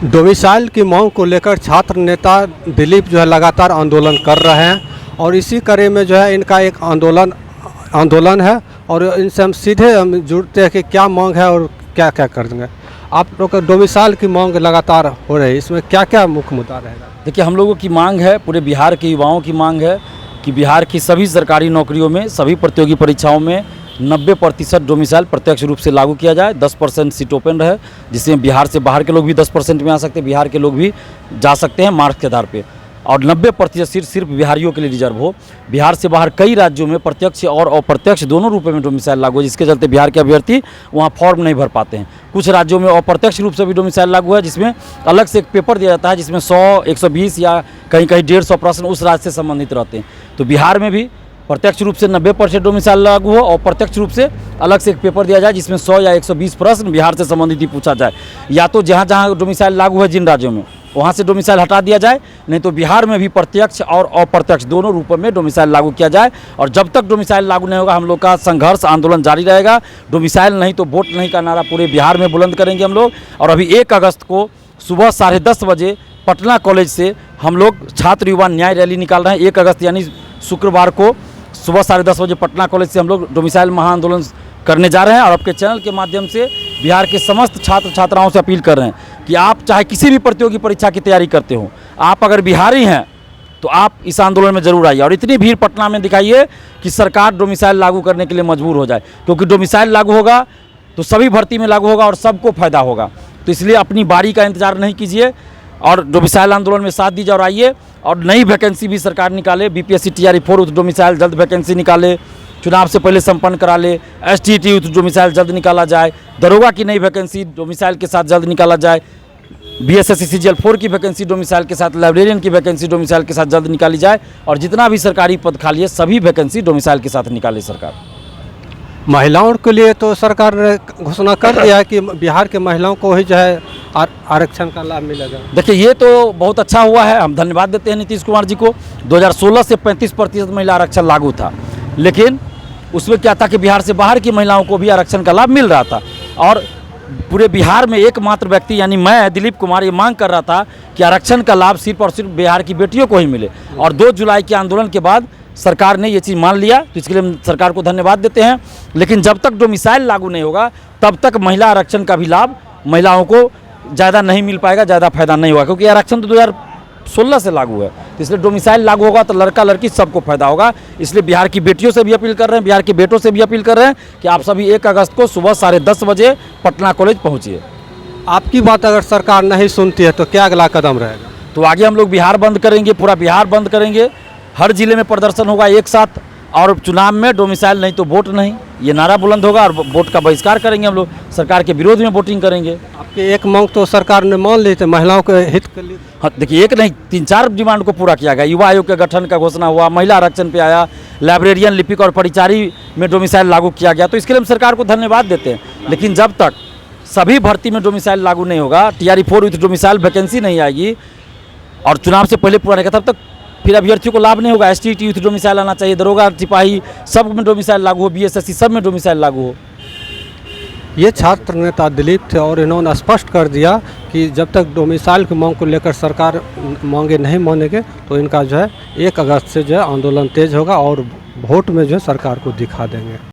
Domicile की मांग को लेकर छात्र नेता दिलीप जो है लगातार आंदोलन कर रहे हैं और इसी कड़ी में जो है इनका एक आंदोलन है और इनसे हम सीधे जुड़ते हैं कि क्या मांग है और क्या क्या कर देंगे। आप लोग का डोमिसाइल की मांग लगातार हो रही है, इसमें क्या क्या मुख्य मुद्दा रहेगा? देखिए, हम लोगों की मांग है, पूरे बिहार के युवाओं की मांग है कि बिहार की सभी सरकारी नौकरियों में, सभी प्रतियोगी परीक्षाओं में 90% डोमिसाइल प्रत्यक्ष रूप से लागू किया जाए। 10% सीट ओपन रहे, जिसमें बिहार से बाहर के लोग भी 10% में आ सकते हैं, बिहार के लोग भी जा सकते हैं मार्क्स के आधार पे, और 90% सीट सिर्फ बिहारियों के लिए रिजर्व हो। बिहार से बाहर कई राज्यों में प्रत्यक्ष और अप्रत्यक्ष दोनों रूपों में डोमिसाइल लागू है, जिसके चलते बिहार के अभ्यर्थी वहाँ फॉर्म नहीं भर पाते हैं। कुछ राज्यों में अप्रत्यक्ष रूप से भी डोमिसाइल लागू है, जिसमें अलग से एक पेपर दिया जाता है, जिसमें 100, 120 या कहीं कहीं 150 प्रश्न उस राज्य से संबंधित रहते हैं। तो बिहार में भी प्रत्यक्ष रूप से 90% डोमिसाइल लागू हो और प्रत्यक्ष रूप से अलग से एक पेपर दिया जाए, जिसमें 100 या 120 प्रश्न बिहार से संबंधित ही पूछा जाए। या तो जहाँ जहाँ डोमिसाइल लागू है जिन राज्यों में, वहाँ से डोमिसाइल हटा दिया जाए, नहीं तो बिहार में भी प्रत्यक्ष और अप्रत्यक्ष दोनों रूपों में डोमिसाइल लागू किया जाए। और जब तक डोमिसाइल लागू नहीं होगा, हम लोग का संघर्ष आंदोलन जारी रहेगा। डोमिसाइल नहीं तो वोट नहीं का नारा पूरे बिहार में बुलंद करेंगे हम लोग। और अभी 1 अगस्त को सुबह 10:30 बजे पटना कॉलेज से हम लोग छात्र युवा न्याय रैली निकाल रहे हैं। 1 अगस्त यानी शुक्रवार को सुबह 10:30 बजे पटना कॉलेज से हम लोग डोमिसाइल महाआंदोलन करने जा रहे हैं। और आपके चैनल के माध्यम से बिहार के समस्त छात्र छात्राओं से अपील कर रहे हैं कि आप चाहे किसी भी प्रतियोगी परीक्षा की तैयारी करते हो, आप अगर बिहारी हैं तो आप इस आंदोलन में जरूर आइए और इतनी भीड़ पटना में दिखाइए कि सरकार डोमिसाइल लागू करने के लिए मजबूर हो जाए। क्योंकि डोमिसाइल लागू होगा तो सभी भर्ती में लागू होगा और सबको फायदा होगा। तो इसलिए अपनी बारी का इंतजार नहीं कीजिए और डोमिसाइल आंदोलन में साथ दीजिए और आइए। और नई वैकेंसी भी सरकार निकाले, बीपीएससी टीआरई 4 डोमिसाइल जल्द वैकेंसी निकाले, चुनाव से पहले संपन्न करा ले। एसटीटी डोमिसाइल जल्द निकाला जाए, दरोगा की नई वैकेंसी डोमिसाइल के साथ जल्द निकाला जाए, बीएसएससी सीजीएल 4 की वैकेंसी डोमिसाइल के साथ, लाइब्रेरियन की वैकेंसी डोमिसाइल के साथ जल्द निकाली जाए। और जितना भी सरकारी पद खाली है सभी वैकेंसी डोमिसाइल के साथ निकाले सरकार। महिलाओं के लिए तो सरकार ने घोषणा कर दिया है कि बिहार के महिलाओं को ही जो है आरक्षण का लाभ मिलेगा। देखिए, ये तो बहुत अच्छा हुआ है, हम धन्यवाद देते हैं नीतीश कुमार जी को। 2016 से 35% महिला आरक्षण लागू था, लेकिन उसमें क्या था कि बिहार से बाहर की महिलाओं को भी आरक्षण का लाभ मिल रहा था। और पूरे बिहार में एकमात्र व्यक्ति यानी मैं दिलीप कुमार ये मांग कर रहा था कि आरक्षण का लाभ सिर्फ और सिर्फ बिहार की बेटियों को ही मिले। और 2 जुलाई के आंदोलन के बाद सरकार ने ये चीज़ मान लिया, तो इसके लिए हम सरकार को धन्यवाद देते हैं। लेकिन जब तक डोमिसाइल लागू नहीं होगा तब तक महिला आरक्षण का भी लाभ महिलाओं को ज़्यादा नहीं मिल पाएगा, ज़्यादा फायदा नहीं होगा। क्योंकि आरक्षण तो 2016 से लागू है, तो इसलिए डोमिसाइल लागू होगा तो लड़का लड़की सबको फायदा होगा। इसलिए बिहार की बेटियों से भी अपील कर रहे हैं, बिहार के beटों से भी अपील कर रहे हैं कि आप सभी 1 अगस्त को सुबह 10:30 बजे पटना कॉलेज पहुँचिए। आपकी बात अगर सरकार नहीं सुनती है तो क्या अगला कदम रहेगा? तो आगे हम लोग बिहार बंद करेंगे, पूरा बिहार बंद करेंगे। हर जिले में प्रदर्शन होगा एक साथ, और चुनाव में डोमिसाइल नहीं तो वोट नहीं, ये नारा बुलंद होगा और वोट का बहिष्कार करेंगे। हम लोग सरकार के विरोध में वोटिंग करेंगे। आपकी एक मांग तो सरकार ने मान ली थी महिलाओं के हित के लिए। हाँ, देखिए, एक नहीं 3-4 डिमांड को पूरा किया गया। युवा आयोग के गठन का घोषणा हुआ, महिला आरक्षण पे आया, लाइब्रेरियन, लिपिक और परिचारी में डोमिसाइल लागू किया गया। तो इसके लिए हम सरकार को धन्यवाद देते हैं। लेकिन जब तक सभी भर्ती में डोमिसाइल लागू नहीं होगा, टीआरई 4 विथ डोमिसाइल वैकेंसी नहीं आएगी और चुनाव से पहले पूरा रहेगा, तब तक फिर अभ्यर्थियों को लाभ नहीं होगा। एसटीटी यूथ डोमिसाइल आना चाहिए, दरोगा, सिपाही सब में डोमिसाइल लागू हो, बीएसएससी सब में डोमिसाइल लागू हो। ये छात्र नेता दिलीप थे और इन्होंने स्पष्ट कर दिया कि जब तक डोमिसाइल की मांग को लेकर सरकार मांगे नहीं मानेंगे तो इनका जो है 1 अगस्त से जो है आंदोलन तेज होगा और वोट में जो है सरकार को दिखा देंगे।